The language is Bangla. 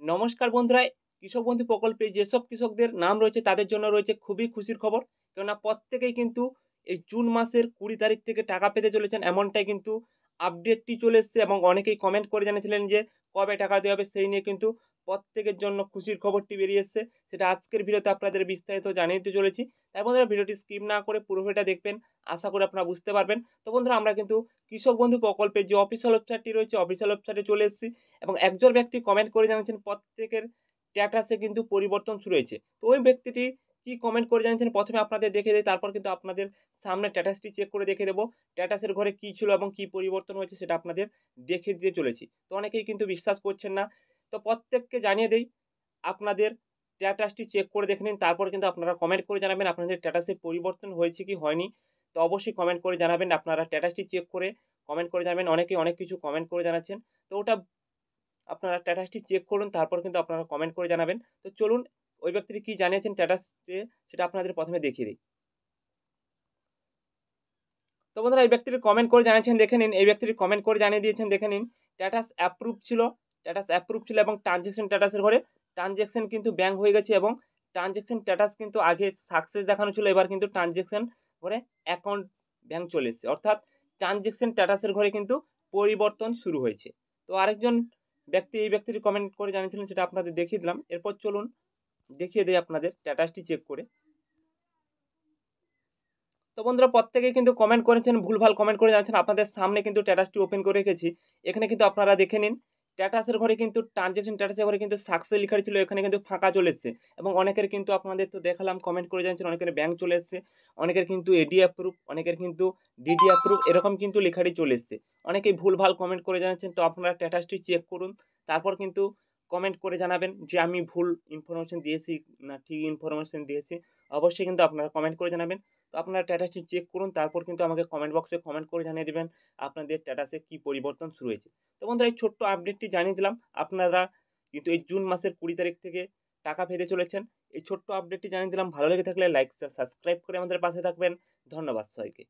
নমস্কার বন্ধুরা, কৃষক বন্ধু প্রকল্পে যেসব কৃষকদের নাম রয়েছে তাদের জন্য রয়েছে খুবই খুশির খবর। কেননা প্রত্যেকেই কিন্তু এই জুন মাসের ২০ তারিখ থেকে টাকা পেতে চলেছেন এমনটাই কিন্তু আপডেটটি চলে এসছে এবং অনেকেই কমেন্ট করে জানিয়েছিলেন যে কবে টাকা দেওয়া হবে সেই নিয়ে কিন্তু প্রত্যেকের জন্য খুশির খবরটি বেরিয়ে এসছে। সেটা আজকের ভিডিওতে আপনাদের বিস্তারিত জানিয়ে দিতে চলেছি। তাই বন্ধুরা ভিডিওটি স্কিপ না করে পুরো ভিডিওটা দেখবেন। আশা করি আপনারা বুঝতে পারবেন। তো বন্ধুরা আমরা কিন্তু কৃষক বন্ধু প্রকল্পের যে অফিসিয়াল ওয়েবসাইটটি রয়েছে অফিসিয়াল ওয়েবসাইটে চলে এসেছি। এবং একজন ব্যক্তি কমেন্ট করে জানিয়েছেন প্রত্যেকের স্ট্যাটাসে কিন্তু পরিবর্তন শুরু হয়েছে। তো ওই ব্যক্তিটি কি কমেন্ট করে জানিয়েছেন প্রথমে আপনাদের দেখিয়ে দেই, তারপর কিন্তু আপনাদের সামনে স্ট্যাটাসটি চেক করে দেখিয়ে দেব। স্ট্যাটাসের ঘরে কি ছিল এবং কি পরিবর্তন হয়েছে সেটা আপনাদের দেখিয়ে দিতে চলেছি। তো অনেকেই কিন্তু বিশ্বাস করছেন না। তো প্রত্যেককে জানিয়ে দেই, আপনাদের স্ট্যাটাসটি চেক করে দেখে নিন। তারপর কিন্তু আপনারা কমেন্ট করে জানাবেন আপনাদের স্ট্যাটাসে পরিবর্তন হয়েছে কি হয়নি। তো অবশ্যই কমেন্ট করে জানাবেন। আপনারা স্ট্যাটাসটি চেক করে কমেন্ট করে জানাবেন। অনেকেই অনেক কিছু কমেন্ট করে জানাচ্ছেন। তো ওটা আপনারা স্ট্যাটাসটি চেক করুন, তারপর কিন্তু আপনারা কমেন্ট করে জানাবেন। তো চলুন ওই ব্যক্তিটি কি জানিয়েছেন স্ট্যাটাসে সেটা আপনাদের প্রথমে দেখিয়ে দেই। তো বন্ধুরা এই ব্যক্তিটি কমেন্ট করে জানিয়েছেন দেখে নিন। এই ব্যক্তিটি কমেন্ট করে জানিয়ে দিয়েছেন দেখে নিন। স্ট্যাটাস অ্যাপ্রুভ ছিল, স্ট্যাটাস অ্যাপ্রুভ ছিল এবং ট্রান্সেকশন স্ট্যাটাসের ঘরে ট্রান্সেকশন কিন্তু ব্যাংক হয়ে গেছে এবং ট্রান্সেকশন স্ট্যাটাস কিন্তু আগে সাকসেস দেখানো ছিল, এবার কিন্তু ট্রান্সেকশন ঘরে অ্যাকাউন্ট ব্যাংক চলে এসেছে। অর্থাৎ ট্রান্সেকশন স্ট্যাটাসের ঘরে কিন্তু পরিবর্তন শুরু হয়েছে। তো আরেকজন ব্যক্তি এই ব্যক্তিটি কমেন্ট করে জানিয়েছিলেন সেটা আপনাদের দেখিয়ে দিলাম। এরপর চলুন দেখিয়ে দেই আপনাদের স্ট্যাটাসটি চেক করে। তো বন্ধুরা প্রত্যেকেই কিন্তু কমেন্ট করেছেন, ভুলভাল কমেন্ট করে জানাচ্ছেন। আপনাদের সামনে কিন্তু স্ট্যাটাসটি ওপেন করে রেখেছি। এখানে কিন্তু আপনারা দেখে নিন। স্ট্যাটাসের ঘরে কিন্তু ট্রান্সেকশন স্ট্যাটাসের ঘরে কিন্তু সাকসেস লেখা ছিল, এখানে কিন্তু ফাঁকা চলে এসছে এবং অনেকের কিন্তু আপনাদের তো দেখালাম কমেন্ট করে জানিয়েছেন অনেকের ব্যাংক চলে এসছে, অনেকের কিন্তু এডি অ্যাপ্রুভ, অনেকের কিন্তু ডিডি অ্যাপ্রুভ এরকম কিন্তু লেখাটি চলে এসছে। অনেকেই ভুলভাল কমেন্ট করে জানাচ্ছেন। তো আপনারা স্ট্যাটাসটি চেক করুন। তারপর কিন্তু কমেন্ট করে জানাবেন যে আমি ভুল ইনফরমেশন দিয়েছি না ঠিক ইনফরমেশন দিয়েছি। অবশ্যই কিন্তু আপনারা কমেন্ট করে জানাবেন। তো আপনারা স্ট্যাটাসটি চেক করুন, তারপর কিন্তু আমাকে কমেন্ট বক্সে কমেন্ট করে জানিয়ে দিবেন আপনাদের স্ট্যাটাসে কি পরিবর্তন শুরু হয়েছে। তো বন্ধুরা এই ছোট্ট আপডেটটি জানিয়ে দিলাম। আপনারা কিন্তু এই জুন মাসের ২০ তারিখ থেকে টাকা পেতে চলেছেন। এই ছোট্ট আপডেটটি জানিয়ে দিলাম। ভালো লেগে থাকলে লাইক, শেয়ার, সাবস্ক্রাইব করে আমাদের পাশে থাকবেন। ধন্যবাদ সবাইকে।